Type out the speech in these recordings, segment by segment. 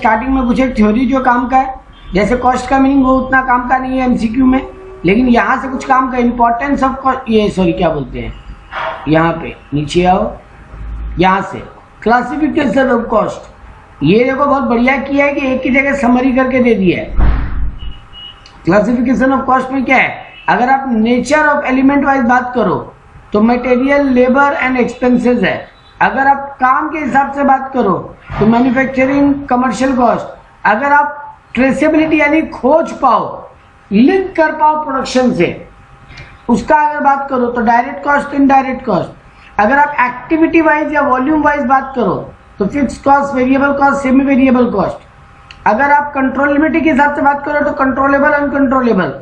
Starting में पूछे theory जो काम का है, जैसे कॉस्ट का मीनिंग वो उतना काम का नहीं है एमसीक्यू में, लेकिन यहाँ से कुछ काम का इंपॉर्टेंस ऑफ कॉस्ट, ये सॉरी क्या बोलते हैं, यहाँ पे नीचे आओ, यहाँ से क्लासिफिकेशन ऑफ कॉस्ट, ये देखो बहुत बढ़िया किया है कि एक ही जगह समरी करके दे दिया है। क्लासिफिकेशन ऑफ कॉस्ट में क्या है, अगर आप नेचर ऑफ एलिमेंट वाइज बात करो तो मटेरियल, लेबर एंड एक्सपेंसेस है। अगर आप काम के हिसाब से बात करो तो मैन्युफैक्चरिंग, कमर्शियल कॉस्ट। अगर आप ट्रेसेबिलिटी यानी खोज पाओ, लिंक कर पाओ प्रोडक्शन से, उसका अगर बात करो तो डायरेक्ट कॉस्ट, इनडायरेक्ट कॉस्ट। अगर आप एक्टिविटी वाइज या वॉल्यूम वाइज बात करो तो fix cost, variable cost, semi variable cost. अगर आप कंट्रोलेबिलिटी के हिसाब से बात करो तो कंट्रोलेबल, अनकंट्रोलेबल।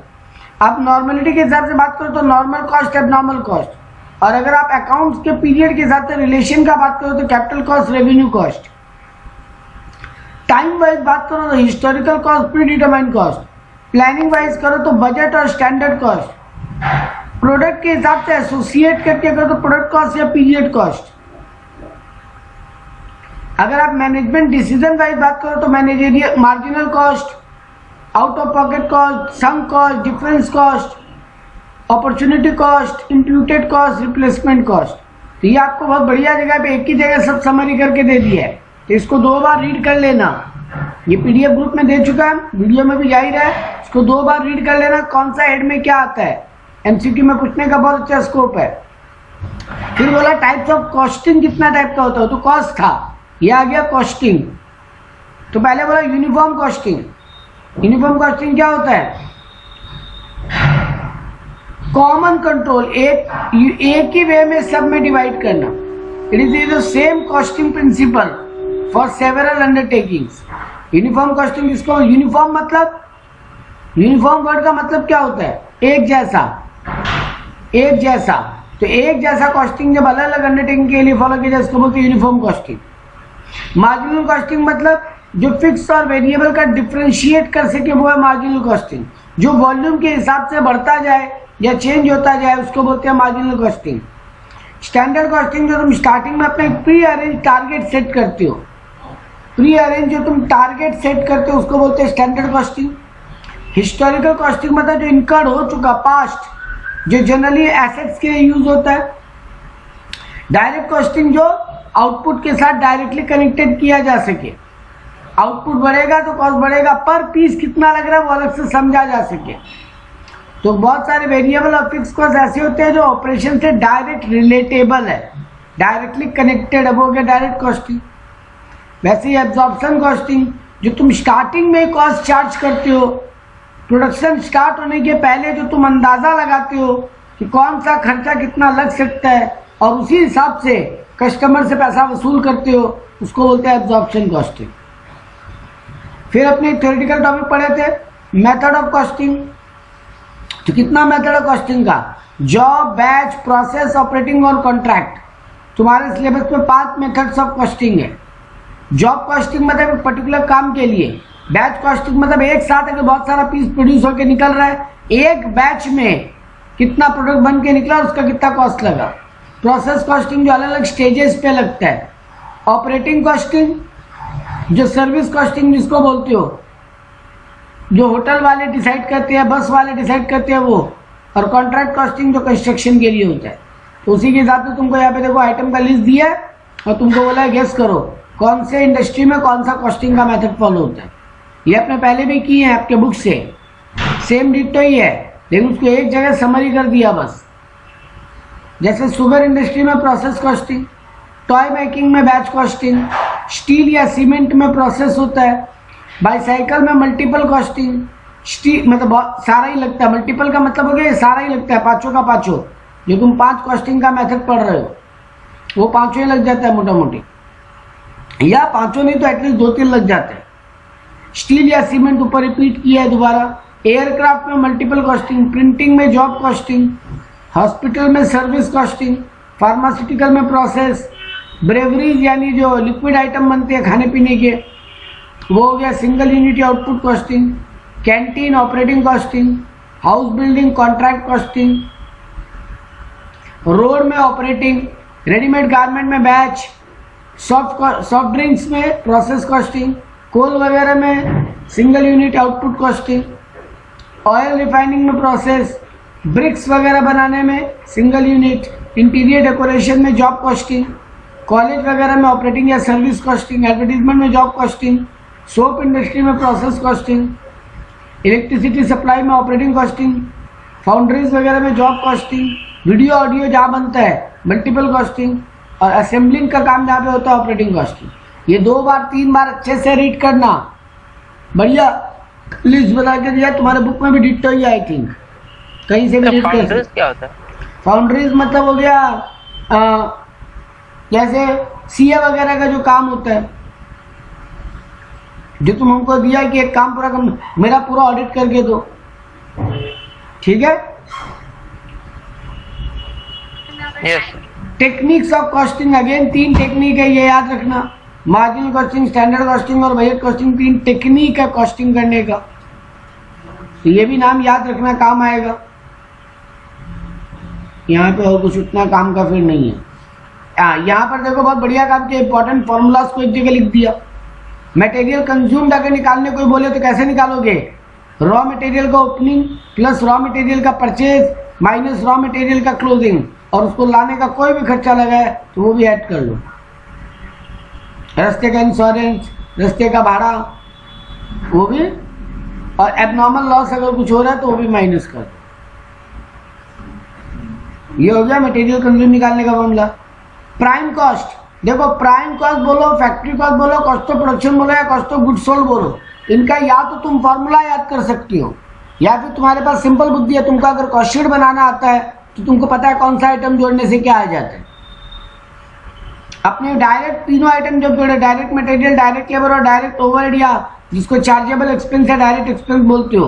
आप नॉर्मलिटी के हिसाब से बात करो तो नॉर्मल कॉस्ट, एबनॉर्मल कॉस्ट। और अगर आप अकाउंट्स के पीरियड के हिसाब से रिलेशन का बात करो तो capital cost, revenue cost. Time wise बात करो तो historical cost, pre determined cost. Planning wise करो तो बजट और स्टैंडर्ड कॉस्ट। प्रोडक्ट के हिसाब से एसोसिएट करके करो तो प्रोडक्ट कॉस्ट या पीरियड कॉस्ट। अगर आप मैनेजमेंट डिसीजन वाइज बात करो तो managerial, marginal cost, out of pocket cost, sunk cost, difference cost, opportunity cost, imputed cost, replacement cost. तो ये आपको बहुत बढ़िया जगह पे एक ही जगह सब समरी करके दे दिया है, तो इसको 2 बार रीड कर लेना। ये पीडीएफ ग्रुप में दे चुका है, वीडियो में भी जाहिर है, इसको 2 बार रीड कर लेना, कौन सा हेड में क्या आता है। एमसीक्यू में पूछने का बहुत अच्छा स्कोप है। फिर बोला टाइप्स ऑफ कॉस्टिंग कितना टाइप का होता है, तो कॉस्ट था, ये आ गया कॉस्टिंग। तो पहले बोला यूनिफॉर्म कॉस्टिंग। यूनिफॉर्म कॉस्टिंग क्या होता है, कॉमन कंट्रोल, एक ही वे में सब में डिवाइड करना। It is the same costing principle for several undertakings. Uniform costing किसको, यूनिफॉर्म मतलब, यूनिफॉर्म वर्ड का मतलब क्या होता है, एक जैसा, एक जैसा। तो एक जैसा कॉस्टिंग जब अलग अलग अंडरटेकिंग के लिए फॉलो किया जाए उसको बोलते हैं यूनिफॉर्म कॉस्टिंग। मार्जिनल कॉस्टिंग मतलब जो फिक्स और वेरिएबल का डिफरेंशिएट कर सके वो है मार्जिनल कॉस्टिंग। जो वॉल्यूम के हिसाब से बढ़ता जाए या चेंज होता जाए उसको बोलते हैं मार्जिनल कॉस्टिंग। स्टैंडर्ड कॉस्टिंग जो तुम स्टार्टिंग में अपने प्री अरेंज टारगेट सेट करते हो, प्री अरेंज जो तुम टारगेट सेट करते हो उसको बोलते हैं स्टैंडर्ड कॉस्टिंग। हिस्टोरिकल कॉस्टिंग मतलब जो इनकर्ड हो चुका पास्ट, जो जनरली एसेट्स के लिए यूज होता है। डायरेक्ट कॉस्टिंग जो आउटपुट के साथ डायरेक्टली कनेक्टेड किया जा सके, आउटपुट बढ़ेगा तो कॉस्ट बढ़ेगा, पर पीस कितना लग रहा है वो अलग से समझा जा सके। तो बहुत सारे वेरिएबल और फिक्स कॉस्ट ऐसे होते हैं जो ऑपरेशन से डायरेक्ट रिलेटेबल है, डायरेक्टली कनेक्टेड है, वो हो गया डायरेक्ट कॉस्टिंग। वैसे ही एब्जॉर्प्शन कॉस्टिंग जो तुम स्टार्टिंग में कॉस्ट चार्ज करते हो, प्रोडक्शन स्टार्ट होने के पहले जो तुम अंदाजा लगाते हो कि कौन सा खर्चा कितना लग सकता है और उसी हिसाब से कस्टमर से पैसा वसूल करते हो, उसको बोलते हैं एब्जॉर्प्शन कॉस्टिंग। फिर अपने थ्योरेटिकल टॉपिक पढ़े थे मेथड ऑफ कॉस्टिंग। तो कितना मेथड ऑफ कॉस्टिंग का, जॉब, बैच, प्रोसेस, ऑपरेटिंग और कॉन्ट्रैक्ट। तुम्हारे सिलेबस में 5 मेथड्स ऑफ कॉस्टिंग है। जॉब कॉस्टिंग मतलब एक पर्टिकुलर काम के लिए। बैच कॉस्टिंग मतलब एक साथ अगर बहुत सारा पीस प्रोड्यूस होकर निकल रहा है, एक बैच में कितना प्रोडक्ट बन के निकला उसका कितना कॉस्ट लगा। प्रोसेस कॉस्टिंग जो अलग अलग स्टेजेस पे लगता है। ऑपरेटिंग कॉस्टिंग जो सर्विस कॉस्टिंग जिसको बोलते हो, जो होटल वाले डिसाइड करते हैं, बस वाले डिसाइड करते हैं वो। और कॉन्ट्रैक्ट कॉस्टिंग जो कंस्ट्रक्शन के लिए होता है। तो उसी के हिसाब से तुमको यहाँ पे देखो आइटम का लिस्ट दिया है और तुमको बोला है गेस करो कौन से इंडस्ट्री में कौन सा कॉस्टिंग का मेथड फॉलो होता है। ये आपने पहले भी किए हैं आपके बुक से, सेम डिट्टो ही है, लेकिन उसको एक जगह समरी कर दिया बस। जैसे शुगर इंडस्ट्री में प्रोसेस कॉस्टिंग, टॉय मेकिंग में बैच कॉस्टिंग, स्टील या सीमेंट में प्रोसेस होता है, बाईसाइकिल में मल्टीपल कॉस्टिंग। स्टील मतलब बहुत सारा ही लगता है, मल्टीपल का मतलब हो गया सारा ही लगता है, पाँचों का पाँचों। जो तुम 5 कॉस्टिंग का मेथड पढ़ रहे हो वो 5 ही लग जाता है मोटा मोटी, या 5 नहीं तो एटलीस्ट 2-3 लग जाते हैं। स्टील या सीमेंट ऊपर रिपीट किया है दोबारा। एयरक्राफ्ट में मल्टीपल कॉस्टिंग, प्रिंटिंग में जॉब कॉस्टिंग, हॉस्पिटल में सर्विस कॉस्टिंग, फार्मास्यूटिकल में प्रोसेस, ब्रेवरीज यानी जो लिक्विड आइटम बनते हैं खाने पीने के वो हो गया single unit output costing, canteen operating costing, house building contract costing, road में ऑपरेटिंग, रेडीमेड गारमेंट में बैच, सॉफ्ट ड्रिंक्स में प्रोसेस कॉस्टिंग, कोल वगैरह में single unit output costing, oil refining में प्रोसेस, ब्रिक्स वगैरह बनाने में सिंगल यूनिट, इंटीरियर डेकोरेशन में जॉब कॉस्टिंग, कॉलेज वगैरह में ऑपरेटिंग या सर्विस कॉस्टिंग, एडवर्टीजमेंट में जॉब कॉस्टिंग, सोप इंडस्ट्री में प्रोसेस कॉस्टिंग, इलेक्ट्रिसिटी सप्लाई में ऑपरेटिंग कॉस्टिंग, फाउंड्रीज वगैरह में जॉब कॉस्टिंग, वीडियो ऑडियो जहाँ बनता है मल्टीपल कॉस्टिंग, और असेंबलिंग का काम जहाँ पे होता है ऑपरेटिंग कॉस्टिंग। ये 2 बार 3 बार अच्छे से रीड करना, बढ़िया लिस्ट बना के दिया, तुम्हारे बुक में भी डिट्टो ही आई थिंक, कहीं से भी रीड कर सकते। क्या होता है? फाउंड्रीज मतलब हो गया जैसे सीए वगैरह का जो काम होता है, जो तुम हमको दिया कि एक काम पूरा मेरा पूरा ऑडिट करके दो, ठीक है। Yes. Techniques of costing, again 3 technique है, ये याद रखना। मार्जिनल कॉस्टिंग, स्टैंडर्ड कॉस्टिंग और बजट कॉस्टिंग, 3 टेक्निक है कॉस्टिंग करने का, तो ये भी नाम याद रखना, काम आएगा। यहाँ पे और कुछ उतना काम का फिर नहीं है। यहाँ पर देखो बहुत बढ़िया काम किया, इंपॉर्टेंट फॉर्मूलाज को एक जगह लिख दिया। मटेरियल कंज्यूम्ड अगर निकालने कोई बोले तो कैसे निकालोगे? रॉ मटेरियल का ओपनिंग प्लस रॉ मटेरियल का परचेज माइनस रॉ मटेरियल का क्लोजिंग, और उसको लाने का कोई भी खर्चा लगा है तो वो भी ऐड कर लो। रास्ते का इंश्योरेंस, रास्ते का भाड़ा वो भी, और एबनॉर्मल लॉस अगर कुछ हो रहा है तो वो भी माइनस कर दो। ये हो गया मटेरियल कंज्यूम निकालने का मामला। प्राइम कॉस्ट, देखो प्राइम कॉस्ट बोलो, फैक्ट्री कॉस्ट बोलो, कॉस्ट ऑफ प्रोडक्शन बोलो या कॉस्ट ऑफ गुड्स सोल्ड बोलो, इनका या तो तुम फॉर्मूला याद कर सकती हो या फिर तुम्हारे पास सिंपल बुद्धि है, तुमको अगर कॉस्ट शीट बनाना आता है तो तुमको पता है कौन सा आइटम जोड़ने से क्या आ जाता है। अपने डायरेक्ट तीनों आइटम जब जोड़े, डायरेक्ट मटेरियल, डायरेक्ट लेबर और डायरेक्ट ओवरहेड, या जिसको चार्जेबल एक्सपेंस या डायरेक्ट एक्सपेंस बोलते हो,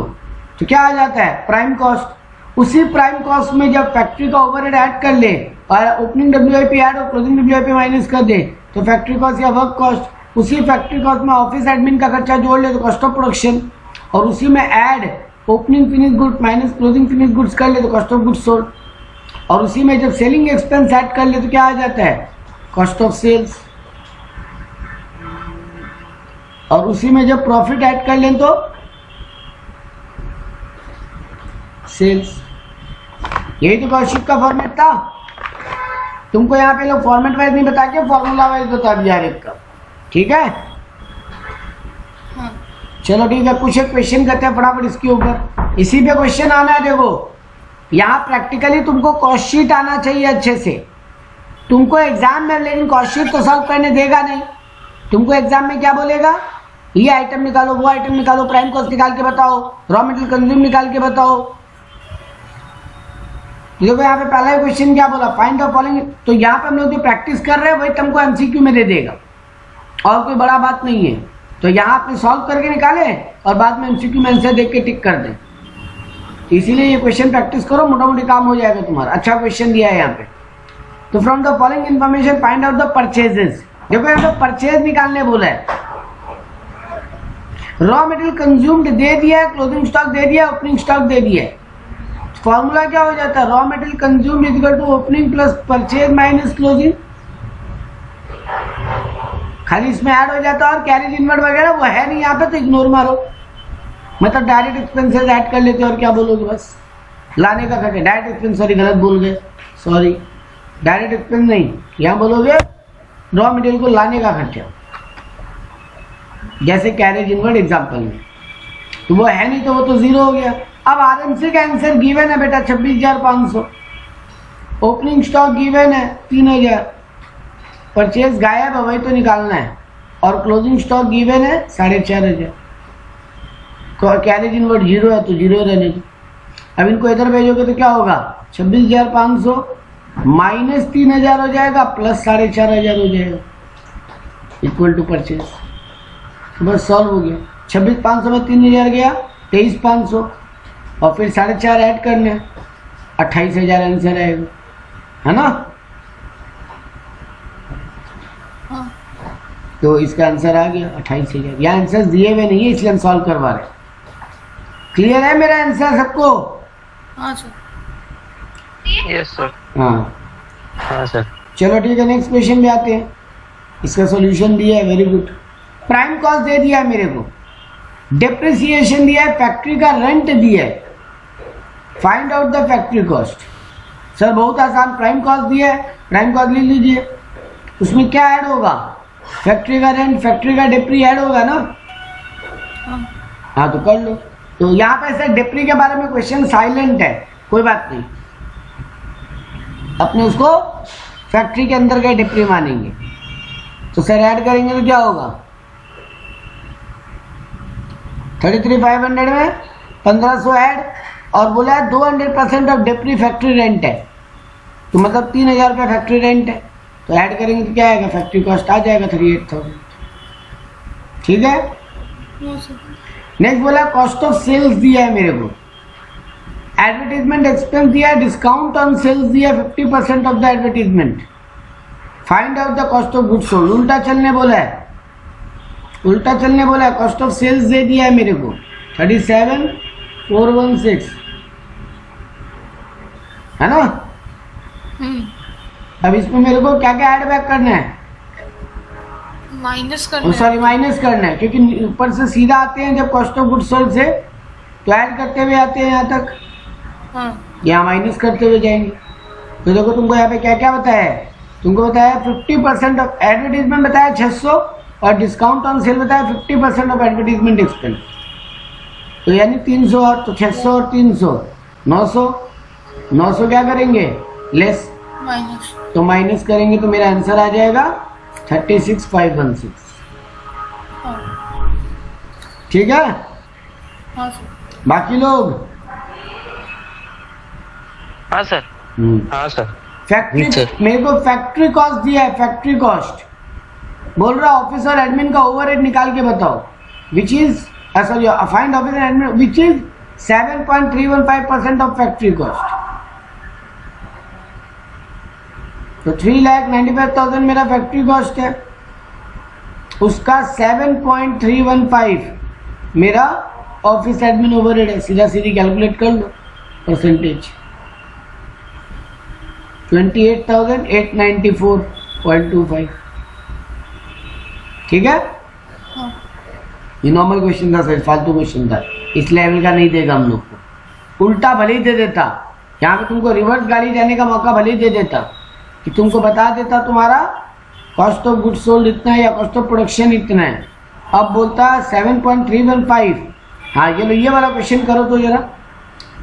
तो क्या आ जाता है? Prime cost. उसी प्राइम कॉस्ट में जब फैक्ट्री का ओवरहेड ऐड कर ले और ओपनिंग डब्ल्यूआईपी ऐड और क्लोजिंग डब्ल्यूआईपी माइनस कर दे तो फैक्ट्री कॉस्ट या वर्क कॉस्ट। उसी फैक्ट्री कॉस्ट में ऑफिस एडमिन का खर्चा जोड़ ले तो कॉस्ट ऑफ प्रोडक्शन, और उसी में add opening finish goods minus closing finish goods कर ले तो कॉस्ट ऑफ गुड्स सोल्ड, और उसी में जब सेलिंग एक्सपेंस ऐड कर ले तो क्या आ जाता है? कॉस्ट ऑफ सेल्स, और उसी में जब प्रॉफिट ऐड कर लें तो सेल्स। यही तो कॉस्ट शीट का फॉर्मेट था। तुमको यहाँ पे लोग फॉर्मेट वाइज नहीं बता के फॉर्मूला वाइज बता दिया हर एक का, ठीक है। हाँ। चलो ठीक है, कुछ एक क्वेश्चन करते हैं फटाफट इसके ऊपर, इसी पे क्वेश्चन आना है। देखो यहाँ प्रैक्टिकली तुमको कॉस्ट शीट आना चाहिए अच्छे से। तुमको एग्जाम में लेकिन कॉस्ट शीट तो सॉल्व करने देगा नहीं। तुमको एग्जाम में क्या बोलेगा? ये आइटम निकालो, वो आइटम निकालो, प्राइम कॉस्ट निकाल के बताओ, रॉ मटेरियल कंज्यूम निकाल के बताओ। देखो यहाँ पे पहला क्वेश्चन क्या बोला? Find the following. तो यहाँ पे हम लोग जो प्रैक्टिस कर रहे हैं वही तुमको एमसीक्यू में दे देगा, और कोई बड़ा बात नहीं है। तो यहाँ आपने सॉल्व करके निकाले और बाद में एमसीक्यू में आंसर देख के टिक कर दें। इसीलिए ये क्वेश्चन प्रैक्टिस करो, मोटा मोटी काम हो जाएगा तुम्हारा। अच्छा क्वेश्चन दिया है यहाँ पे। तो from the following information find out the purchases. देखो यहाँ पे परचेज निकालने बोला है। रॉ मटेरियल कंज्यूम्ड दे दिया है, क्लोजिंग स्टॉक दे दिया है, ओपनिंग स्टॉक दे दिया है। फॉर्मूला क्या हो जाता है? Raw material consumed is equal to opening plus purchase minus closing. खाली इसमें ऐड हो जाता है, और कैरेज इनवर्ड वगैरह वो है नहीं यहाँ पे, तो इग्नोर मारो। मतलब डायरेक्ट एक्सपेंसेस ऐड कर लेते हो और क्या बोलोगे? बस लाने का खर्चा, डायरेक्ट एक्सपेंस, सॉरी गलत बोल गए, सॉरी डायरेक्ट एक्सपेंस नहीं, यहाँ बोलोगे रॉ मटेरियल को लाने का खर्चा, जैसे कैरेज इनवर्ड एग्जाम्पल में। तो वो है नहीं तो वो तो जीरो हो गया। अब आरएमसी का आंसर गिवन है बेटा 26,500, ओपनिंग स्टॉक गिवन है 3,000, परचेज गायब है वही तो निकालना है, और क्लोजिंग स्टॉक गिवन है 4,500। कैरेज इनवर्ड जीरो है तो जीरो रहने दो। अब इनको इधर भेजोगे तो क्या होगा? 26,500 माइनस 3,000 हो जाएगा प्लस 4,500 हो जाएगा इक्वल टू परचेज। बस सॉल्व हो गया। 26,500 में 3,000 गया, 23,500 और फिर 4,500 ऐड करने, 28,000 आंसर आएगा, है ना। हाँ। तो इसका आंसर आ गया 28,000। यह आंसर दिए हुए नहीं है इसलिए हम सॉल्व करवा रहे हैं। क्लियर है मेरा आंसर सबको? हाँ सर। Yes sir. हाँ हाँ सर। चलो ठीक है, नेक्स्ट क्वेश्चन पे आते हैं। इसका सॉल्यूशन दिया है, वेरी गुड। प्राइम कॉस्ट दे दिया है मेरे को, डेप्रिसिएशन दिया है, फैक्ट्री का रेंट दिया है, find out the factory cost. Sir बहुत आसान, प्राइम कॉस्ट दिया है, प्राइम कॉस्ट ले लीजिए, उसमें क्या ऐड होगा, फैक्ट्री का रेंट, फैक्ट्री का डेप्री ऐड होगा ना। हाँ तो कर लो। तो यहाँ पे सर डेप्री के बारे में क्वेश्चन साइलेंट है, कोई बात नहीं, अपने उसको फैक्ट्री के अंदर का डेप्री मानेंगे। तो सर ऐड करेंगे तो क्या होगा, 33,500 में 1500 ऐड, और बोला है 200% ऑफ डेप्री फैक्ट्री रेंट है, तो मतलब 3,000 रुपये फैक्ट्री रेंट है, तो ऐड करेंगे तो क्या आएगा, फैक्ट्री कॉस्ट आ जाएगा 38,000। ठीक है। नेक्स्ट बोला कॉस्ट ऑफ सेल्स दिया है मेरे को, एडवर्टीजमेंट एक्सपेंस दिया है, डिस्काउंट ऑन सेल्स दिया है 50% of the advertisement, find out the cost of goods sold. उल्टा चलने बोला है, उल्टा चलने बोला है, कॉस्ट ऑफ सेल्स दे दिया है मेरे को 37,416 है ना। अब इसमें मेरे को क्या क्या ऐड बैक करना है, माइनस करना सॉरी माइनस करना है, क्योंकि ऊपर से सीधा आते हैं जब कॉस्ट ऑफ गुड्स सोल्ड से, तो ऐड करते हुए आते हैं यहाँ तक, यहाँ माइनस करते हुए जाएंगे। तो देखो तुमको यहाँ पे क्या क्या बताया है, तुमको बताया 50% ऑफ एडवर्टीजमेंट बताया 600, और डिस्काउंट ऑन सेल बताया 50% ऑफ एडवर्टीजमेंट एक्सपेंस, तो यानी 300, और तो 600 और 300 900, 900 क्या करेंगे लेस, माइनस, तो माइनस करेंगे तो मेरा आंसर आ जाएगा 36,516। ठीक है। हाँ सर। बाकी लोग हाँ सर। हाँ सर। Factory, sir. मेरे को फैक्ट्री कॉस्ट दिया है, फैक्ट्री कॉस्ट बोल रहा ऑफिस और एडमिन का ओवरहेड निकाल के बताओ, which is sorry find office and admin which is 7.315% of factory cost. तो 3,95,000 मेरा फैक्ट्री कॉस्ट है, उसका 7.315 मेरा ऑफिस एडमिन ओवरहेड है, सीधा सीधी कैलकुलेट कर लो परसेंटेज, 28,894.25। ठीक है। ये नॉर्मल क्वेश्चन था सर, फालतू क्वेश्चन था, इस लेवल का नहीं देगा हम लोग को, उल्टा भले ही दे देता, यहाँ पे तुमको रिवर्स गाड़ी जाने का मौका भले ही दे देता, कि तुमको बता देता तुम्हारा कॉस्ट ऑफ गुड्स सोल्ड इतना है या कॉस्ट ऑफ प्रोडक्शन इतना है, अब बोलता 7.315। हाँ ये लो, ये वाला क्वेश्चन करो तो जरा,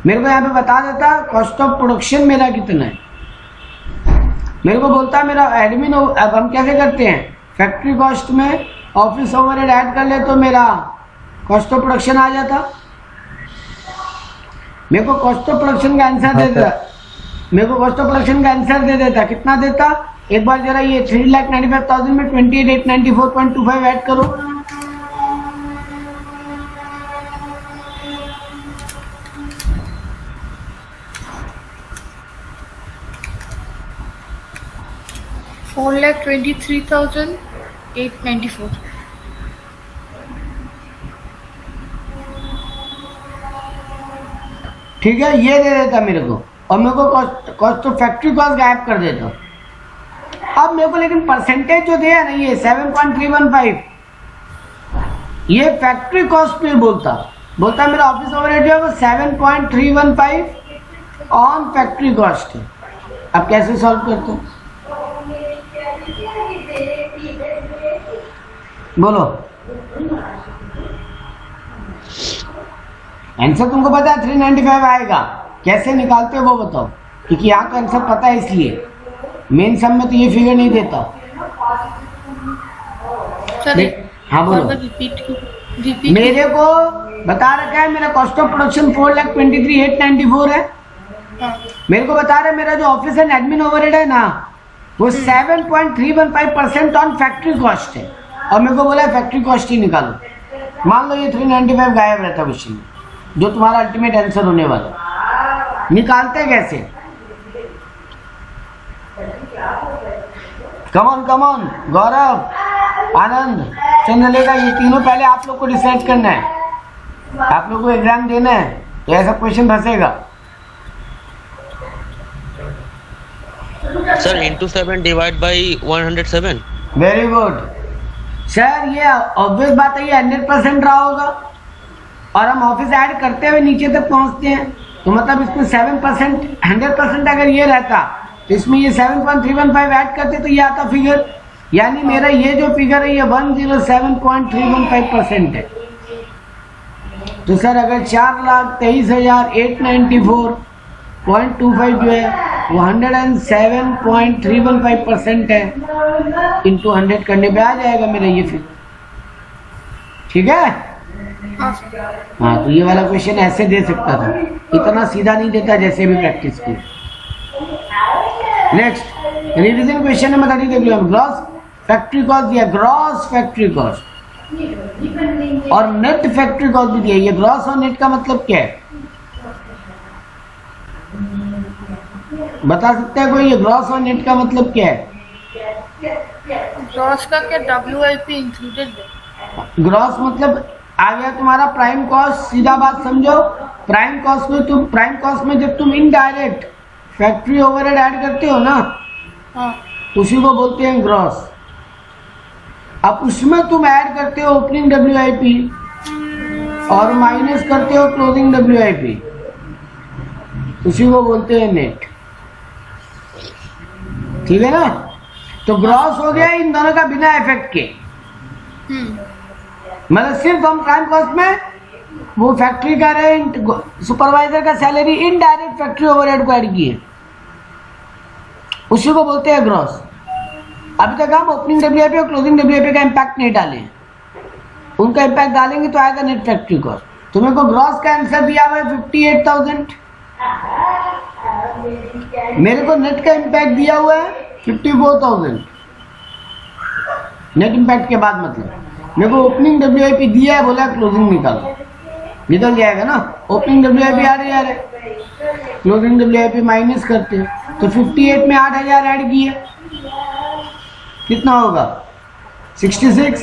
मेरे को यहाँ पे बता देता कॉस्ट ऑफ प्रोडक्शन मेरा कितना है, मेरे को बोलता मेरा एडमिन। अब हम कैसे करते हैं, फैक्ट्री कॉस्ट में ऑफिस ओवरहेड ऐड कर ले तो मेरा कॉस्ट ऑफ प्रोडक्शन आ जाता, मेरे को कॉस्ट ऑफ प्रोडक्शन का आंसर दे देता, मेरे को कॉस्ट ऑफ प्रोडक्शन का आंसर दे देता, कितना देता एक बार जरा ये 3,95,000 में 28,894.25 ऐड करो, $4,23,894। ठीक है, ये दे देता मेरे को, और मेरे को कॉस्ट ऑफ फैक्ट्री कॉस्ट गायब कर देता। अब मेरे को लेकिन परसेंटेज जो दिया ना ये 7.315, ये फैक्ट्री कॉस्ट पे बोलता मेरा ऑफिस ओवरहेड जो है वो 7.315 ऑन फैक्ट्री कॉस्ट है। अब कैसे सॉल्व करते हो, बोलो, आंसर तुमको पता है 395 आएगा, कैसे निकालते हो वो बताओ, क्योंकि यहाँ का आंसर पता है, इसलिए मेन सम में तो ये फिगर नहीं देता। हाँ बोलो, रिपीट मेरे को बता रखा है मेरा कॉस्ट ऑफ प्रोडक्शन 4,23,894 है, मेरे को बता रहा है मेरा जो ऑफिस एंड एडमिन ओवरहेड है ना वो 7.315% ऑन फैक्ट्री कॉस्ट है, और मेरे को बोला है फैक्ट्री कॉस्ट ही निकालो। मान लो ये 395 गायब रहता क्वेश्चन में, जो तुम्हारा अल्टीमेट आंसर होने वाला, निकालते कैसे, कमॉन कमॉन, गौरव, आनंद, चंद्रलेखा, ये तीनों पहले आप लोग को डिसाइड करना है, आप लोग को एग्जाम देना है, तो ऐसा क्वेश्चन फंसेगा। Sir, into 7 divide by 107. Very good, sir ये ऑब्वियस बात है, ये 100% रहा होगा और हम ऑफिस ऐड करते हुए नीचे तक पहुंचते हैं, तो मतलब इसमें 7%, 100% अगर ये रहता तो इसमें ये 7.315 ऐड करते तो ये आता फिगर, यानी मेरा ये जो फिगर है ये 107.315% है। तो सर अगर 4,23,894.25 जो है वो 107.315% है, इंटू 100 करने पे आ जाएगा मेरा ये फिगर। ठीक है, हाँ सर। हाँ तो ये वाला क्वेश्चन ऐसे दे सकता था, इतना सीधा नहीं देता जैसे भी प्रैक्टिस की। नेक्स्ट रिवीजन क्वेश्चन नंबर 30 देख लो। ग्रॉस फैक्ट्री कॉस्ट दिया, ग्रॉस फैक्ट्री कॉस्ट और नेट फैक्ट्री कॉस्ट भी दिया। ये ग्रॉस और नेट का मतलब क्या है बता सकता है कोई? ये ग्रॉस और नेट का मतलब क्या है? ग्रॉस का क्या WIP इंक्लूडेड है? ग्रॉस मतलब आ गया तुम्हारा प्राइम कॉस्ट, सीधा बात समझो। प्राइम कॉस्ट में तुम, प्राइम कॉस्ट में जब तुम इनडायरेक्ट फैक्ट्री ओवरहेड ऐड करते हो ना, हाँ उसी को बोलते हैं ग्रॉस। अब उसमें तुम ऐड करते हो ओपनिंग WIP और माइनस करते हो क्लोजिंग WIP, उसी को बोलते हैं नेट। ठीक है ना? तो ग्रॉस हो गया इन दोनों का बिना इफेक्ट के, मतलब सिर्फ हम प्राइम कॉस्ट में वो फैक्ट्री का रेंट, सुपरवाइजर का सैलरी, इनडायरेक्ट फैक्ट्री ओवरहेड को ऐड किए, उसी को बोलते हैं ग्रॉस। अभी तक हम ओपनिंग WIP और क्लोजिंग WIP का इम्पैक्ट नहीं डाले, उनका इम्पैक्ट डालेंगे तो आएगा नेट फैक्ट्री कॉस्ट। तुम्हें को ग्रॉस का आंसर दिया हुआ है 58,000, मेरे को नेट का इम्पैक्ट दिया हुआ है 54,000। नेट इम्पैक्ट के बाद मतलब मेरे को ओपनिंग WIP दिया है, बोला क्लोजिंग निकालो, निकल जाएगा ना। ओपनिंग WIP आ रही है, क्लोजिंग WIP माइनस करते हैं तो 58 में 8,000 ऐड किए, कितना होगा 66।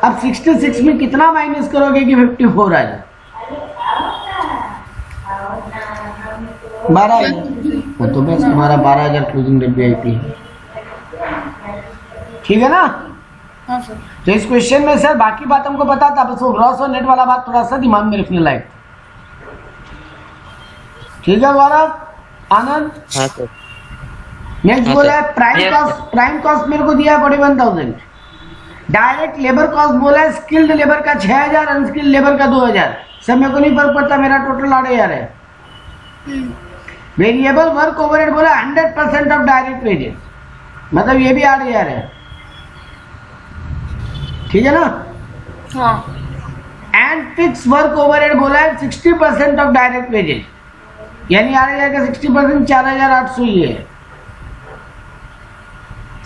अब 66 में कितना माइनस करोगे कि 54 आ जाए? 12,000। तो बस तुम्हारा 12,000 क्लोजिंग WIP है। ठीक है ना? हाँ सर। तो इस क्वेश्चन में सर बाकी बात हमको पता था, बस वो ग्रॉस और नेट वाला बात थोड़ा सा दिमाग में रखने लायक। ठीक है गौरव, आनंद? हाँ सर। नेक्स्ट हाँ बोला सर। है prime Yes, cost. Prime cost मेरे को दिया 41,000। डायरेक्ट लेबर कॉस्ट बोला है स्किल्ड लेबर का 6,000, अनस्किल्ड लेबर का 2,000। सब मेरे को नहीं फर्क पड़ता, मेरा टोटल 8,000 है। वेरिएबल वर्क ओवरहेड बोला 100% ऑफ डायरेक्ट वेजेस, मतलब ये भी 8,000 है। ठीक है ना? हाँ। एंड फिक्स वर्क ओवरहेड बोला है 60% ऑफ डायरेक्ट वेजेस, यानी 8,000 का 60% 4,800 ही है।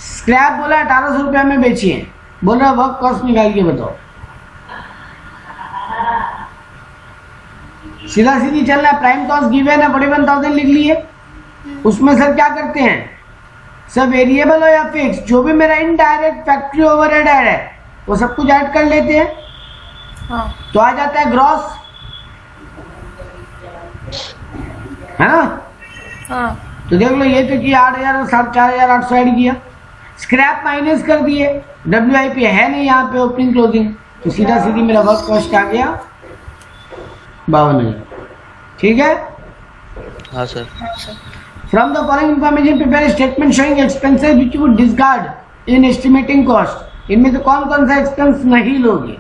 स्क्रैप बोला 1,800 रुपया में बेचिए, बोल रहा वर्क कॉस्ट निकाल के बताओ। सीधा सीधी चलना है। प्राइम कॉस्ट गिवन है 41,000 लिख लिए, उसमें सर क्या करते हैं, सब वेरिएबल हो या फिक्स, जो भी मेरा इनडायरेक्ट फैक्ट्री ओवरहेड है वो सब कुछ ऐड कर लेते हैं। हाँ। तो आ जाता है ग्रॉस, है ना? हाँ। तो देख लो ये तो किया 8,000 और 4,800 ऐड किया, स्क्रैप माइनस कर दिए, WIP है नहीं यहाँ पे ओपनिंग क्लोजिंग, तो सीधा सीधी मेरा वर्क कॉस्ट आ गया 52,000। ठीक है? हाँ sir. From the following information prepare statement showing expenses which would discard in estimating cost. इनमें से कौन कौन सा एक्सपेंस नहीं लोगे?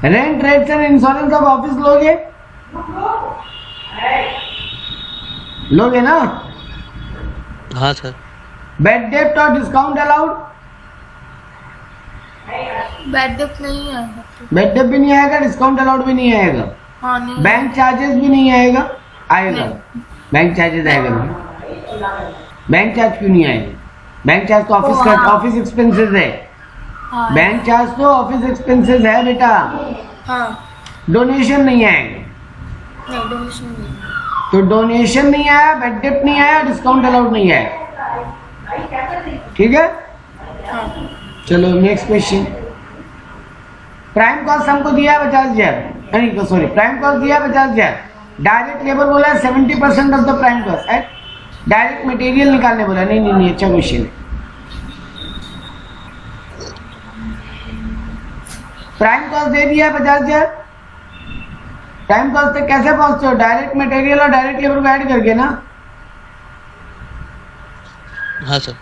Rent, rates and insurance of office लोगे ना? हाँ सर। बैड डेप्ट और डिस्काउंट अलाउड? बैड डेप्ट नहीं है। बैड डेप्ट भी नहीं आएगा, डिस्काउंट अलाउड भी नहीं आएगा, हाँ नहीं। बैंक चार्जेस भी नहीं आएगा, आएगा बैंक चार्जेस आएगा नहीं। बैंक चार्ज क्यों नहीं आएगा? बैंक चार्ज तो ऑफिस का, ऑफिस एक्सपेंसेस है। हाँ। बैंक चार्ज तो ऑफिस एक्सपेंसेस है बेटा, हाँ। डोनेशन नहीं आएगा। नहीं, डोनेशन नहीं। तो डोनेशन नहीं आया, बैड डेप्ट नहीं आया, डिस्काउंट अलाउड नहीं आया। ठीक है? हाँ। चलो नेक्स्ट क्वेश्चन। प्राइम कॉस्ट हमको दिया है 50,000, नहीं सॉरी, प्राइम कॉस्ट दिया है 50,000, डायरेक्ट लेबर बोला है 70% of the prime cost, direct material निकालने बोला। नहीं नहीं नहीं, अच्छा क्वेश्चन है। प्राइम कॉस्ट दे दिया है 50,000। प्राइम कॉस्ट तक कैसे पहुंचते हो? डायरेक्ट मटेरियल और डायरेक्ट लेबर को ऐड करके ना, हाँ सर।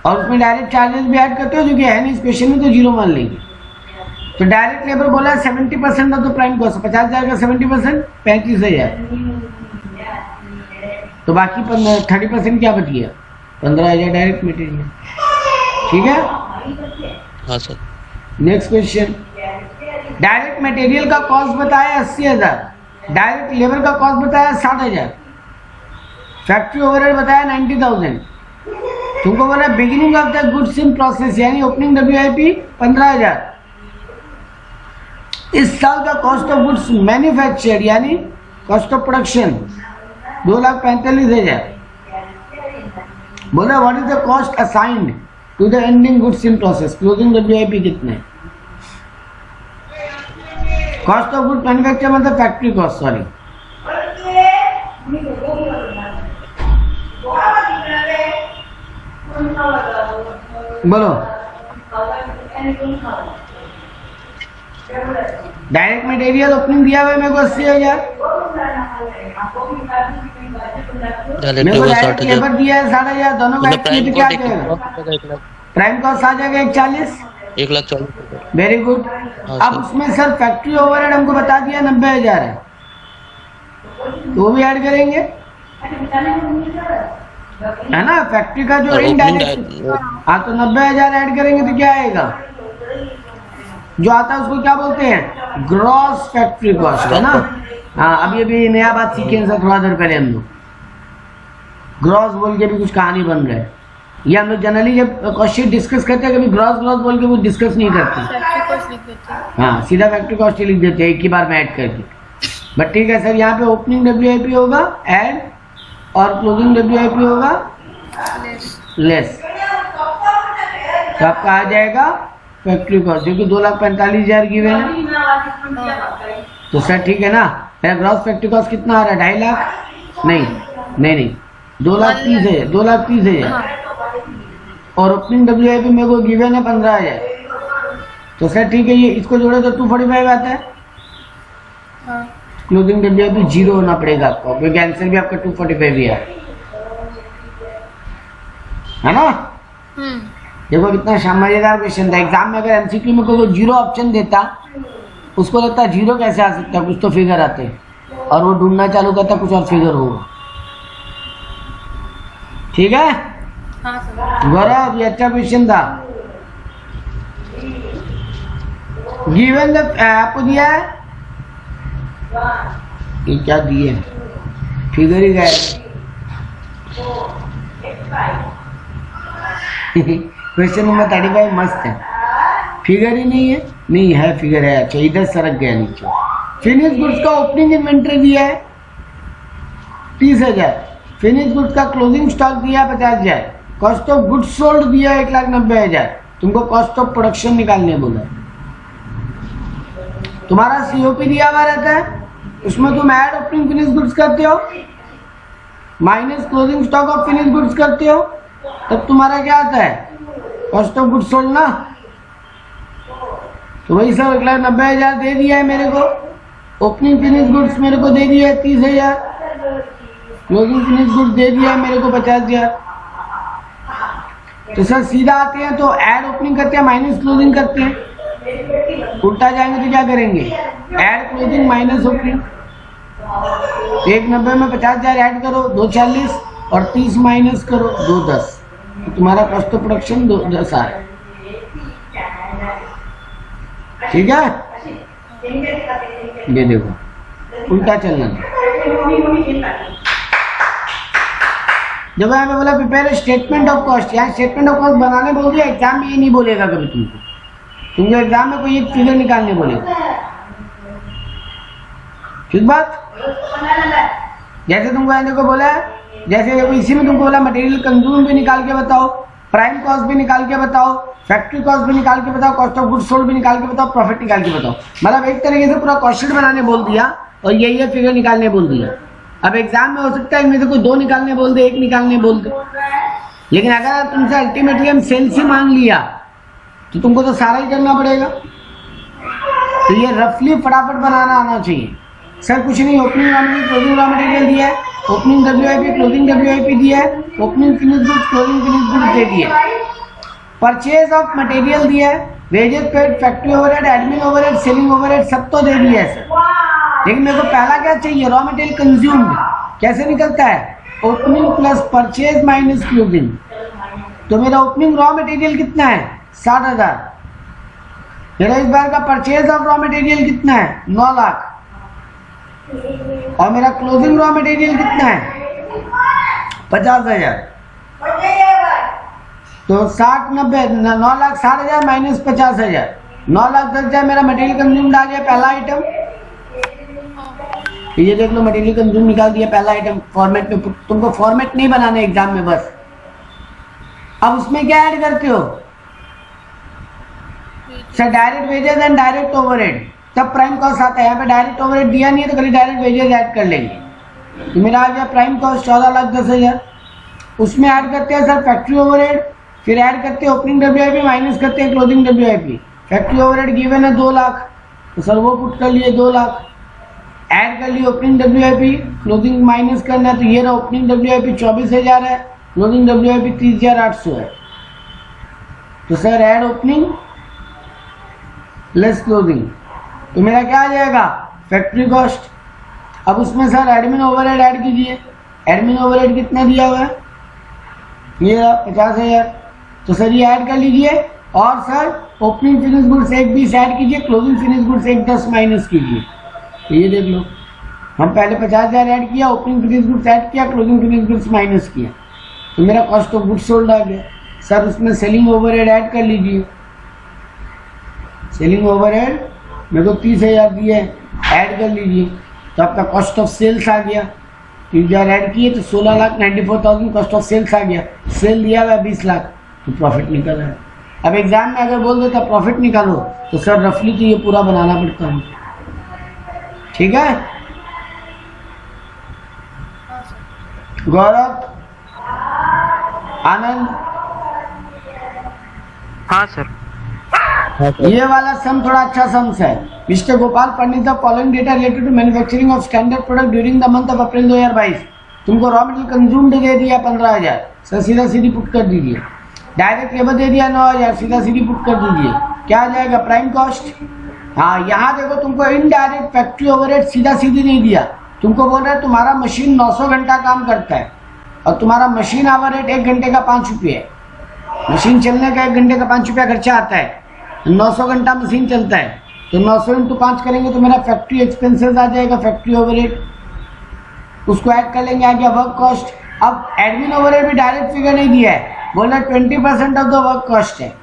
और उसमें डायरेक्ट चार्जेस भी ऐड करते हो, जो कि है नहीं इस क्वेश्चन में, तो जीरो मान लेंगे। तो डायरेक्ट लेबर बोला है 70% ऑफ द प्राइम कॉस्ट। 50,000 का 70% 35,000। तो बाकी 30% क्या बच गया? 15,000 डायरेक्ट मटेरियल। ठीक है, हाँ sir. Next question. Direct material का कॉस्ट बताया 80,000, डायरेक्ट लेबर का कॉस्ट बताया 60,000, फैक्ट्री ओवरहेड बताया 90,000। तुमको बोला beginning of the goods in process यानी ओपनिंग WIP 15,000। इस साल का कॉस्ट ऑफ गुड्स मैन्युफैक्चर यानी कॉस्ट ऑफ प्रोडक्शन 2,45,000। बोला what is the cost assigned to the ending goods in process, closing WIP कितने? कॉस्ट ऑफ गुड मैन्युफैक्चर मतलब factory cost, sorry. बोलो। Direct material opening दिया हुआ है मेरे को 80,000, मेरे को डायरेक्ट लेबर दिया है 60,000, दोनों का एक्चुअली क्या आ जाएगा? प्राइम कॉस्ट आ जाएगा 140। 1,40,000। Very good. अब उसमें सर फैक्ट्री ओवरहेड हमको बता दिया 90,000 है, तो वो भी ऐड करेंगे, है ना? फैक्ट्री का जो इनडायरेक्ट, हाँ, तो 90,000 ऐड करेंगे तो क्या आएगा? जो आता है उसको क्या बोलते हैं? ग्रॉस फैक्ट्री कॉस्ट, है ना? हाँ, अभी नया बात सीखे सर, थोड़ा देर पहले हम लोग ग्रॉस बोल के भी कुछ कहानी बन गए। ये हम लोग जनरली जब क्वेश्चन डिस्कस करते हैं, कभी ग्रॉस बोल के वो डिस्कस नहीं करते। हाँ, सीधा फैक्ट्री कॉस्ट ही लिख देते हैं एक ही बार में ऐड करके। बट ठीक है सर, यहाँ पे ओपनिंग WIP होगा ऐड और क्लोजिंग WIP होगा लेस, तो आपका आ जाएगा फैक्ट्री कॉस्ट, जो कि 2,45,000 गिवन है। तो सर ठीक है ना, मेरा ग्रॉस फैक्ट्री कॉस्ट कितना आ रहा है? 2.5 लाख? नहीं 2,30,000, 2,30,000। और ओपनिंग WIP मेरे को गिवन है 15,000। तो सर ठीक है, ये इसको जोड़े तो 245 आता है। क्लोजिंग WIP 0 होना पड़ेगा आपको, क्योंकि आंसर भी आपका 245 ही है ना? देखो कितना मजेदार क्वेश्चन था। एग्जाम में अगर MCQ में कोई 0 ऑप्शन देता, उसको लगता 0 कैसे आ सकता है, कुछ तो फिगर आते, और वो ढूंढना चालू करता कुछ और फिगर होगा। ठीक है गौरव, ये अच्छा क्वेश्चन था। गिवन द आपको दिया है, ये क्या दिए? फिगर ही गए। क्वेश्चन नंबर 35 मस्त है, फिगर ही नहीं है। नहीं है, फिगर है। अच्छा, इधर सरक गया नीचे। फिनिश गुड्स का ओपनिंग इन्वेंटरी दिया है 30,000, फिनिश गुड्स का क्लोजिंग स्टॉक दिया 50,000, कॉस्ट ऑफ गुड्स सोल्ड दिया 1,90,000। तुमको कॉस्ट ऑफ प्रोडक्शन निकालने बोला। तुम्हारा COP दिया हुआ रहता है, उसमें तुम ऐड ओपनिंग फिनिश गुड्स करते हो minus closing stock of finish goods करते हो, तब तुम्हारा क्या आता है? कॉस्ट ऑफ गुड्स सोल्ड ना। तो वही सब 1,90,000 दे दिया है मेरे को। ओपनिंग फिनिश गुड्स मेरे को दे दिया है 30,000, क्लोजिंग फिनिश गुड्स दे दिया है मेरे को 50,000। तो सर सीधा आते हैं तो ऐड ओपनिंग करते हैं माइनस क्लोजिंग करते हैं, उल्टा जाएंगे तो क्या करेंगे? Add closing minus opening. 190 में 50,000 ऐड करो 240, और 30 माइनस करो 210, तो तुम्हारा कॉस्ट ऑफ प्रोडक्शन 210 आ रहा है। ठीक है, ये देखो उल्टा चलना। जब हमें बोला प्रिपेयर स्टेटमेंट ऑफ कॉस्ट, यहाँ स्टेटमेंट ऑफ कॉस्ट बनाने बोल दिया। एग्जाम में ये नहीं बोलेगा कभी तुमको एग्जाम में कोई एक फिगर निकालने बोलेगा। ठीक बात? जैसे तुमको ऐसे को बोला है, जैसे इसी में तुमको बोला मटेरियल कंज्यूम भी निकाल के बताओ, प्राइम कॉस्ट भी निकाल के बताओ, फैक्ट्री कॉस्ट भी निकाल के बताओ, कॉस्ट ऑफ गुड्स सोल्ड भी निकाल के बताओ, प्रॉफिट निकाल के बताओ। मतलब एक तरीके से पूरा कॉस्ट शीट बनाने बोल दिया और ये फिगर निकालने बोल दिया। अब एग्जाम में हो सकता है इनमें से कोई 2 निकालने बोल दे, 1 निकालने बोल दे, लेकिन अगर तुमसे अल्टीमेटली हम सेल्स ही मांग लिया तो तुमको तो सारा ही करना पड़ेगा। तो ये रफली फटाफट बनाना आना चाहिए। सर कुछ नहीं, opening raw material, closing raw material दिया है, ओपनिंग WIP, क्लोजिंग WIP दिया है, opening finish goods, closing finish goods दे दिए, परचेज ऑफ मटेरियल दिया है, wages paid, factory overhead, admin overhead, selling overhead सब तो दे दिया है सर। लेकिन मेरे को पहला क्या चाहिए, रॉ मटेरियल कंज्यूम्ड कैसे निकलता है, opening plus purchase minus closing. तो मेरा ओपनिंग रॉ मटेरियल कितना है 60,000, मेरा इस बार का परचेज ऑफ रॉ मटेरियल कितना है 9 लाख, और मेरा क्लोजिंग रॉ मटेरियल कितना है 50,000। तो 9 लाख 60,000 माइनस 50,000, 9 लाख 10,000 मेरा मटेरियल कंज्यूम्ड आ गया पहला आइटम। ये देख लो मटेरियल कंज्यूम निकाल दिया पहला आइटम फॉर्मेट में। तुमको फॉर्मेट नहीं बनाने एग्जाम में बस। अब उसमें क्या ऐड करते हो sir, direct wages and direct overhead, तब प्राइम कॉस्ट आता है। यहाँ पे डायरेक्ट ओवरहेड दिया नहीं है तो खाली डायरेक्ट वेजेस ऐड कर लेंगे। तो मेरा आ गया प्राइम कॉस्ट 14,10,000। उसमें ऐड करते हैं सर फैक्ट्री ओवरहेड, फिर ऐड करते हैं ओपनिंग WIP माइनस करते हैं closing WIP। Factory overhead given है 2 लाख, तो सर वो पुट कर लिए 2 लाख, ऐड कर लिए ओपनिंग WIP, क्लोजिंग माइनस करना है तो ये रहा ओपनिंग WIP 24,000 है, क्लोजिंग WIP 30,800 है। तो sir add opening less closing, तो मेरा क्या आ जाएगा फैक्ट्री कॉस्ट। अब उसमें सर एडमिन ओवरहेड ऐड कीजिए, एडमिन ओवरहेड कितना दिया हुआ है ये 50,000, तो सर ये ऐड कर लीजिए। और sir opening finish goods 1,20 add कीजिए, क्लोजिंग फिनिश गुड्स 1,10 माइनस कीजिए। तो ये देख लो हम पहले 50,000 ऐड किया, ओपनिंग फिनिश गुड्स ऐड किया, क्लोजिंग फिनिश गुड्स माइनस किया, तो मेरा कॉस्ट ऑफ गुड्स सोल्ड आ गया। सर उसमें सेलिंग ओवरहेड ऐड कर लीजिए, सेलिंग ओवरहेड मेरे को 30,000 दिए ऐड कर लीजिए, तो आपका कॉस्ट ऑफ सेल्स आ गया। 30,000 ऐड किए तो 16,94,000 कॉस्ट ऑफ सेल्स आ गया। सेल दिया हुआ 20 लाख, तो प्रॉफिट निकल रहा है। अब एग्जाम में अगर बोल देता प्रॉफिट निकालो तो सर रफली तो ये पूरा बनाना पड़ता है, ठीक है। गौरव, आनंद, हाँ सर। ये वाला सम थोड़ा अच्छा सम्स है। Mister Gopal Pandit the following data related to manufacturing of standard product during the month of April 2022। तुमको रॉ मटेरियल कंज्यूम्ड दे दिया 15,000, सर सीधा सीधी पुट कर दीजिए। डायरेक्ट लेबर दे दिया 9,000, सीधा सीधी पुट कर दीजिए। क्या आ जाएगा प्राइम कॉस्ट। हाँ यहाँ देखो तुमको इनडायरेक्ट फैक्ट्री ओवरहेड सीधा सीधी नहीं दिया, तुमको बोल रहा है तुम्हारा मशीन 900 घंटा काम करता है और तुम्हारा मशीन आवर रेट 1 घंटे का 5 रुपये है। मशीन चलने का 1 घंटे का 5 रुपया खर्चा आता है, 900 घंटा मशीन चलता है, तो 900 × 5 करेंगे तो मेरा फैक्ट्री एक्सपेंसेस आ जाएगा, फैक्ट्री ओवरहेड, उसको ऐड कर लेंगे, आ गया वर्क कॉस्ट। अब एडमिन ओवरहेड भी डायरेक्ट फिगर नहीं दिया है, बोला 20% ऑफ द वर्क कॉस्ट है,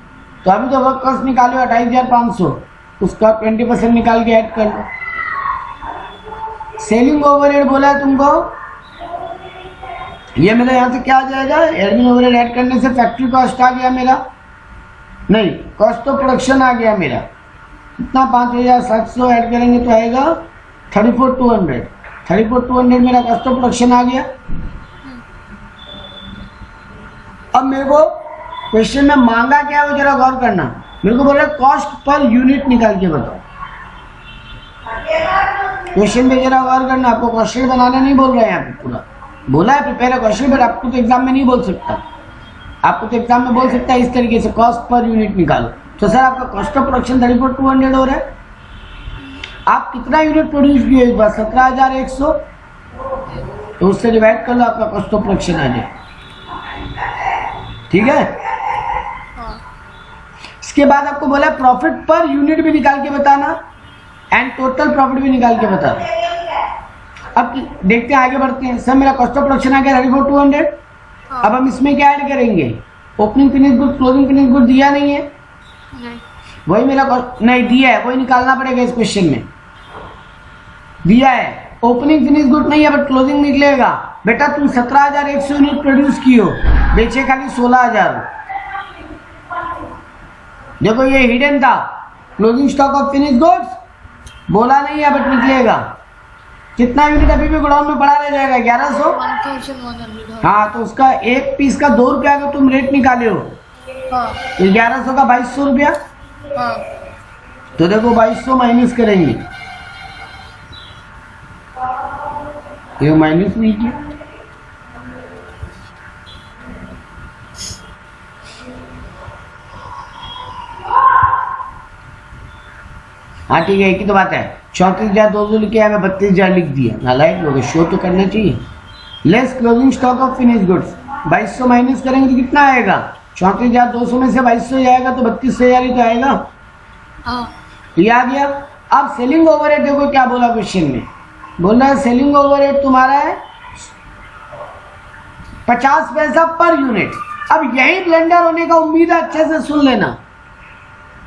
तो अभी तो वर्क कॉस्ट निकालो 28,500, उसका 20% निकाल के ऐड कर लो। सेलिंग ओवरहेड बोला है तुमको, ये मेरा यहाँ से क्या आ जाएगा, एडमिन ओवरहेड ऐड करने से फैक्ट्री कॉस्ट आ गया मेरा, नहीं कॉस्ट ऑफ प्रोडक्शन आ गया मेरा इतना 5,700 ऐड करेंगे तो आएगा 34,200, 34,200 मेरा कॉस्ट ऑफ प्रोडक्शन आ गया। अब मेरे को क्वेश्चन में मांगा क्या है वो जरा गौर करना। मेरे को बोल रहा है कॉस्ट पर यूनिट निकाल के बताओ। क्वेश्चन में जरा गौर करना, आपको क्वेश्चन बनाना नहीं बोल रहे हैं यहाँ पे, पूरा बोला है प्रिपेयर क्वेश्चन, बट आपको तो एग्जाम में नहीं बोल सकता। आपको तो एग्जाम में बोल सकता है इस तरीके से कॉस्ट पर यूनिट निकालो। तो सर आपका कॉस्ट ऑफ प्रोडक्शन 34,200 हो रहा है, आप कितना यूनिट प्रोड्यूस किए इस बार 17,100, तो उससे डिवाइड कर लो, आपका कॉस्ट ऑफ प्रोडक्शन आ जाए, ठीक है। इसके बाद आपको बोला प्रॉफिट पर यूनिट भी निकाल के बताना एंड टोटल प्रॉफिट भी निकाल के बताना। अब देखते हैं, आगे बढ़ते हैं। सर मेरा कॉस्ट ऑफ प्रोडक्शन आ गया 34,200, अब हम इसमें क्या ऐड करेंगे, opening finish good, closing finish good दिया नहीं है, वही मेरा कॉस्ट नहीं दिया है, वही निकालना पड़ेगा इस क्वेश्चन में। दिया है ओपनिंग फिनिश गुड नहीं है बट क्लोजिंग निकलेगा। बेटा तुम 17,100 यूनिट प्रोड्यूस किए हो, बेचे खाली 16,000। देखो ये हिडन था, closing stock of finish goods बोला नहीं है बट निकलेगा। कितना यूनिट अभी भी गोडाउन में पड़ा रह जाएगा? 1100। 1100। हाँ, तो उसका एक पीस का 2 रुपया का तुम रेट निकाले हो, हाँ 1100 का 2200 रुपया। हाँ तो देखो 2200 माइनस करेंगे, ये माइनस नहीं किया। हाँ ठीक है, एक ही तो बात है। 34,200 लिखे है, मैं 32,000 लिख दिया। नालायक लोग, शो तो करना चाहिए। Less closing stock of finish goods, 2200 minus करेंगे तो कितना आएगा? 34,200 में से 2200 जाएगा तो 32,000 ही तो आएगा। हाँ ये आ गया। अब सेलिंग ओवरहेड देखो क्या बोला क्वेश्चन में, बोल रहा है सेलिंग ओवरहेड तुम्हारा है 50 पैसा पर यूनिट। अब यही ब्लेंडर होने का उम्मीद है, अच्छे से सुन लेना।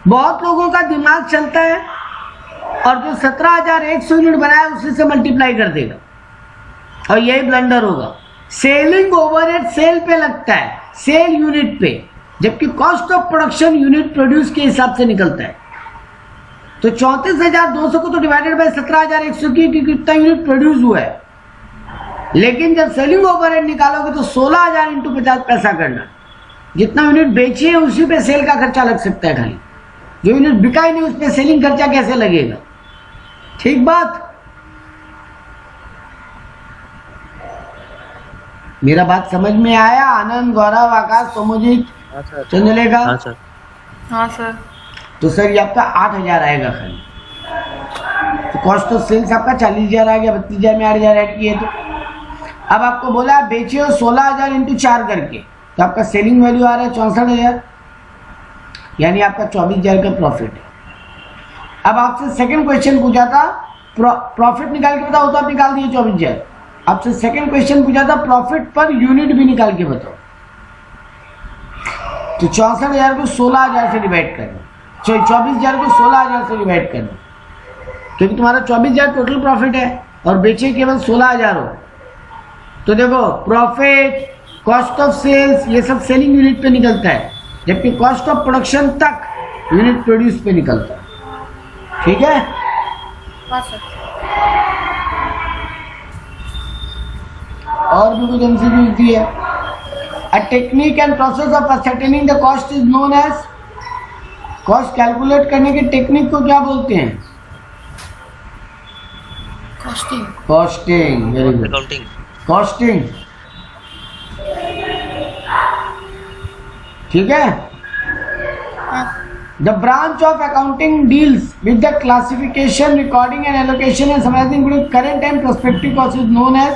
बहुत लोगों का दिमाग चलता है और जो 17,100 यूनिट बनाया उसी से मल्टीप्लाई कर देगा, और यही ब्लंडर होगा। सेलिंग ओवरहेड सेल पे लगता है, सेल यूनिट पे, जबकि cost of production unit produce के हिसाब से निकलता है। तो 34,200 को तो डिवाइडेड बाय 17,100 की कितना यूनिट प्रोड्यूस हुआ है, लेकिन जब सेलिंग ओवरहेड निकालोगे तो 16,000 इंटू 50 पैसा करना। जितना यूनिट बेची है उसी पे सेल का खर्चा लग सकता है खाली, जो यूनिट बिका ही नहीं उस पे सेलिंग खर्चा कैसे लगेगा? ठीक बात। मेरा बात समझ में आया? आनंद, गौरव, आकाश, सोमोजीत, चंद्रलेखा। हाँ सर। हाँ सर। तो सर ये आपका 8,000 आएगा खाली। तो कॉस्ट ऑफ सेल्स आपका 40,000 आ गया, 32,000 में 8,000 ऐड किए तो। अब आपको बोला आप बेचे हो 16,000 इंटू 4 करके, तो आपका सेलिंग वैल्यू आ रहा है 64,000, यानी आपका 24,000 का प्रॉफिट है। अब आपसे सेकंड क्वेश्चन पूछा था प्रॉफिट निकाल के बताओ, तो आप निकाल दिए 24,000। आपसे सेकंड क्वेश्चन पूछा था प्रॉफिट पर यूनिट भी निकाल के बताओ, तो 64,000 को 16,000 से डिवाइड करना, 24,000 को 16,000 से डिवाइड करना, क्योंकि तुम्हारा 24,000 टोटल प्रॉफिट है और बेचे केवल 16,000 हो। तो देखो प्रॉफिट, कॉस्ट ऑफ सेल्स, ये सब सेलिंग यूनिट पे निकलता है, जबकि कॉस्ट ऑफ प्रोडक्शन तक यूनिट प्रोड्यूस पे निकलता है। ठीक है? हाँ सर। और भी कुछ एमसीक्यू दी है। A technique and process of ascertaining the cost is known as, cost calculate करने के टेक्निक को क्या बोलते हैं? Costing. Costing. Very good, accounting. Costing. ठीक है? हाँ The branch of accounting deals with the classification, recording and allocation and summarizing including current and prospective cost is known as,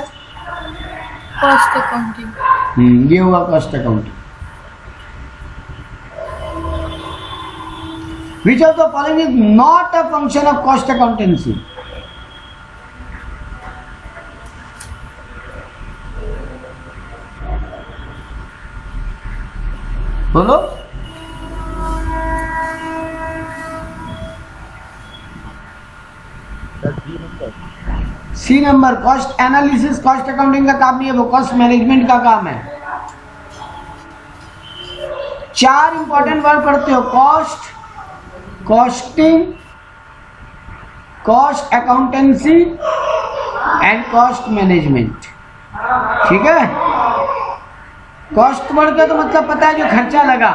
cost accounting. ये हुआ cost accounting. Which of the following is not a function of cost accountancy? बोलो। C number, cost analysis cost accounting का काम नहीं है, वो cost management का काम है। 4 इंपॉर्टेंट वर्ड पढ़ते हो, cost, costing, cost accountancy and cost management. ठीक है? कॉस्ट वर्ड का तो मतलब पता है जो खर्चा लगा,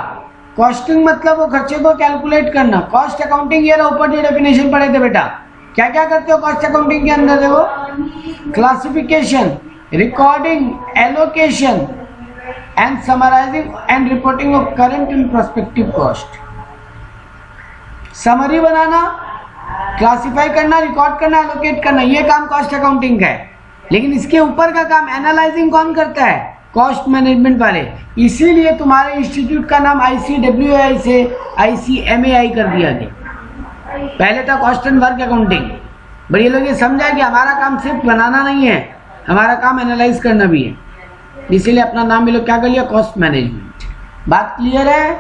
कॉस्टिंग मतलब वो खर्चे को कैलकुलेट करना, कॉस्ट अकाउंटिंग ये ऊपर जो डेफिनेशन पढ़े थे बेटा, क्या क्या करते हो कॉस्ट अकाउंटिंग के अंदर? देखो, classification, recording, allocation and summarising and reporting of current and prospective cost. Summary बनाना, क्लासिफाई करना, रिकॉर्ड करना, एलोकेट करना, ये काम कॉस्ट अकाउंटिंग का है। लेकिन इसके ऊपर का काम एनालाइजिंग कौन करता है? कॉस्ट मैनेजमेंट वाले। इसीलिए तुम्हारे इंस्टीट्यूट का नाम ICWAI से ICMAI कर दिया गया। पहले था cost and work accounting, but ये लोग ये समझा कि हमारा काम सिर्फ बनाना नहीं है, हमारा काम एनालाइज करना भी है, इसीलिए अपना नाम भी लोग क्या कर लिया, कॉस्ट मैनेजमेंट। बात क्लियर है?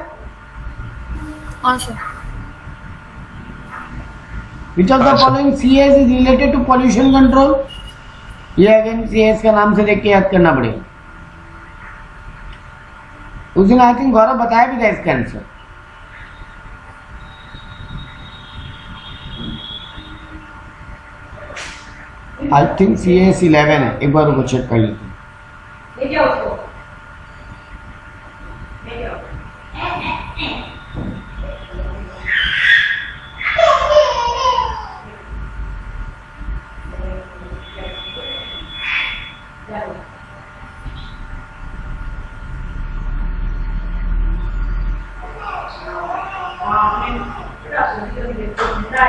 हाँ sir. Which of the following CS is related to pollution control? ये अगेन CS का नाम से देख के याद करना पड़ेगा। उस दिन आई थिंक गौरव बताया भी था इसका आंसर। आई थिंक CS 11 है, एक बार रुको चेक कर लेते हैं। लेके आओ उसको। लेके आओ।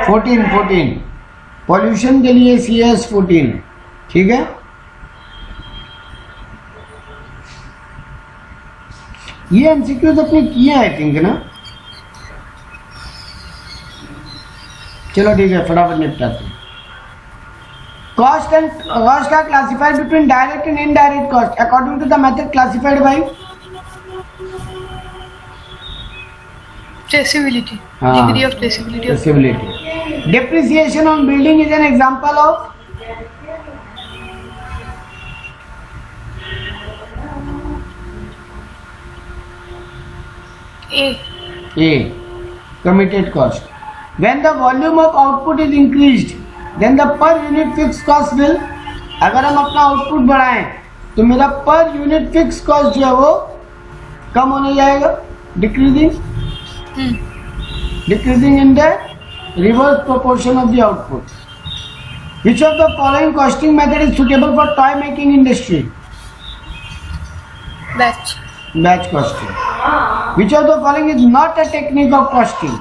14 पॉल्यूशन के लिए CS 14, ठीक है। ये MCQs अपने किए आई थिंक ना। चलो ठीक है, फटाफट निपटाते हैं। Cost are classified between direct and indirect cost according to the method classified by traceability, हाँ, degree of traceability of traceability. Depreciation on building is an example of A. Committed cost. When the volume of output is increased, then the per unit fixed cost will, अगर हम अपना output बढ़ाएं तो मेरा पर unit fix cost जो है वो कम होने जाएगा, decreasing in the reverse proportion of the output. Which of the following costing method is suitable for toy making industry? Batch. Batch costing. Which of the following is not a technique of costing?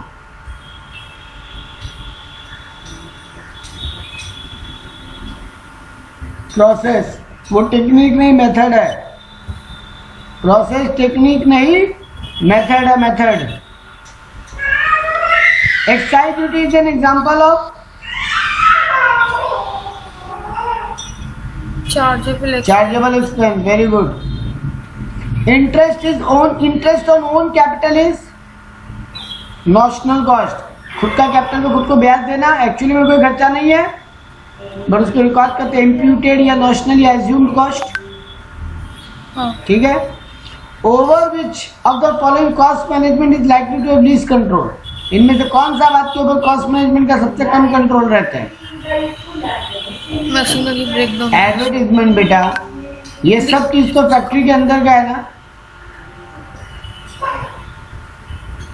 Process, वो technique नहीं method है। Process technique नहीं, method है, method. Excise duty is an example of Chargeable expense. Chargeable expense, very good. Interest on own capital is notional cost. खुद का capital पे खुद को ब्याज देना एक्चुअली में कोई खर्चा नहीं है, बट उसको रिकॉर्ड करते हैं इम्प्यूटेड या नॉशनल या एज्यूम्ड कॉस्ट, ठीक है। Over which of the following cost management is likely to have least control? इनमें से कौन सा बात के ऊपर कॉस्ट मैनेजमेंट का सबसे कम कंट्रोल रहता है? Machinery breakdown. एडवर्टीजमेंट बेटा, ये सब चीज तो फैक्ट्री के अंदर का है ना,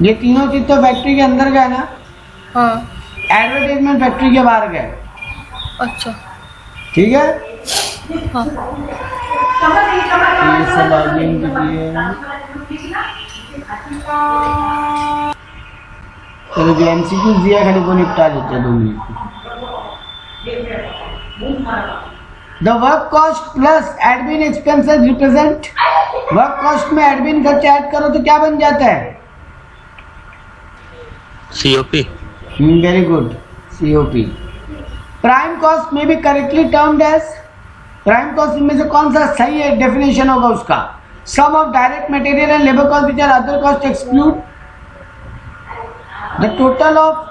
ये तीनों चीज तो फैक्ट्री के अंदर का है ना। हाँ, एडवर्टीजमेंट फैक्ट्री के बाहर का है, अच्छा, ठीक है। हाँ, ये सब आर्ग्यूमेंट किए। चलो जो MCQ दिया खाली को निपटा देते हैं 2 minute. The work cost plus admin expenses represent, work cost में एडमिन खर्चा ऐड करो तो क्या बन जाता है? COP. Very good, COP। Prime cost में भी correctly termed as, prime cost इनमें से कौन सा सही है डेफिनेशन होगा उसका? Sum of direct material and labour cost which are other cost exclude the total of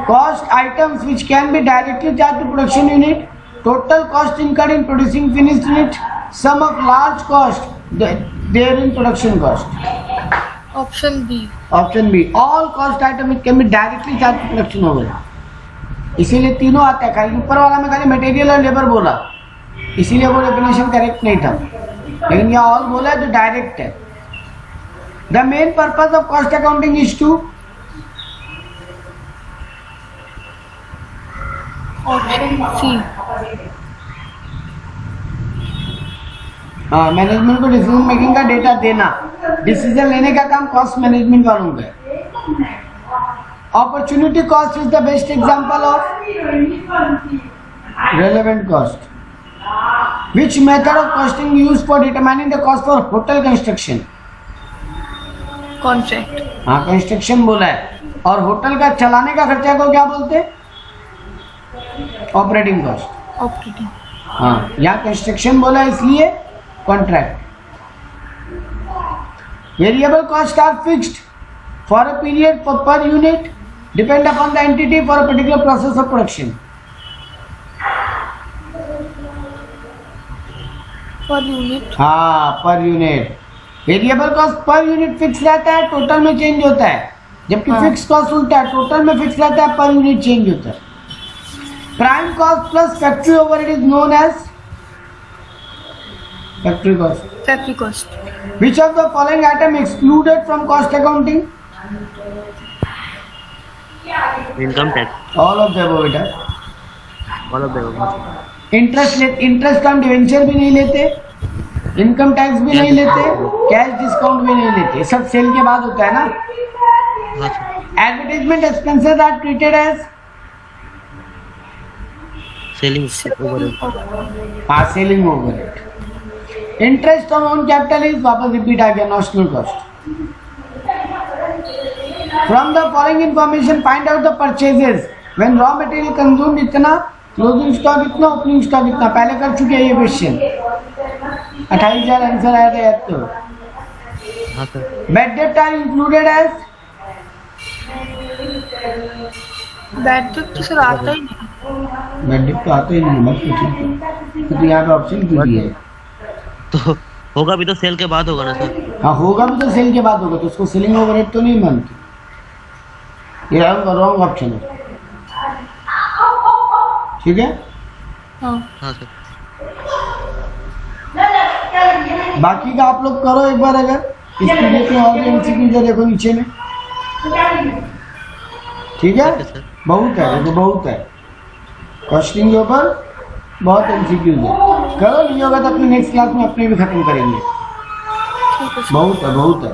cost items which can be directly charged to production unit, total cost incurred in producing finished unit, sum of large cost there in production cost. option B. Option B, all cost items which can be directly charged to production हो गया, इसीलिए तीनों आता है। खाली ऊपर वाला में खाली मटेरियल और लेबर बोला, इसीलिए वो डेफिनेशन करेक्ट नहीं था, लेकिन यहाँ ऑल बोला है जो डायरेक्ट है। The main purpose of cost accounting is to, Option C. हाँ, मैनेजमेंट को डिसीजन मेकिंग का डेटा देना, डिसीजन लेने का काम कॉस्ट मैनेजमेंट वालों का है। Opportunity cost is the best example of relevant cost. Which method of costing use for determining the cost for hotel construction? Contract. हाँ, कंस्ट्रक्शन बोला है, और होटल का चलाने का खर्चा को क्या बोलते हैं? Operating cost. Operating. हाँ, यहाँ कंस्ट्रक्शन बोला है इसलिए contract. Variable cost are fixed for a period for per unit, depend upon the entity for a particular process of production. Per unit. हाँ, per unit. Variable cost per unit fix रहता है, total में change होता है, जबकि हाँ। Fix cost उल्टा है, टोटल में फिक्स रहता है, पर यूनिट चेंज होता है। Prime cost plus factory overhead is known as factory cost. Factory cost. Which of the following item excluded from cost accounting? Income tax. All of the above बेटा. All of the interest on debenture भी नहीं लेते, income tax भी नहीं लेते, cash discount भी नहीं लेते, सब सेल के बाद होता है ना. हाँ sir. Advertisement expenses are treated as selling overhead. हाँ selling overhead. Interest on own capital is वापस रिपीट आ गया notional cost. From the following information find out the purchases when raw material consume इतना, क्लोजिंग स्टॉक इतना, opening stock इतना. पहले कर चुके हैं ये क्वेश्चन. 28,000 आंसर आया था याद तो. हाँ sir. Bad debt are included as Bad debt तो सर आता ही नहीं. बैड डेट तो आता ही नहीं मत पूछिए. तो यहाँ पे ऑप्शन क्यों दिए है? तो होगा भी तो सेल के बाद होगा ना सर. हाँ होगा भी तो सेल के बाद होगा, तो उसको सेलिंग ओवरहेड तो नहीं मानते. ये रॉन्ग ऑप्शन है. ठीक है. हाँ. हाँ सर. बाकी का आप लोग करो एक बार. अगर इस पीडीएफ में और भी एमसीक्यू जो देखो नीचे में. ठीक है. Okay sir. बहुत है, देखो बहुत है. कॉस्टिंग के ऊपर बहुत एमसीक्यू है. करो, नहीं होगा तो अपने नेक्स्ट क्लास में अपने भी खत्म करेंगे. ठीक है सर. बहुत है, बहुत है.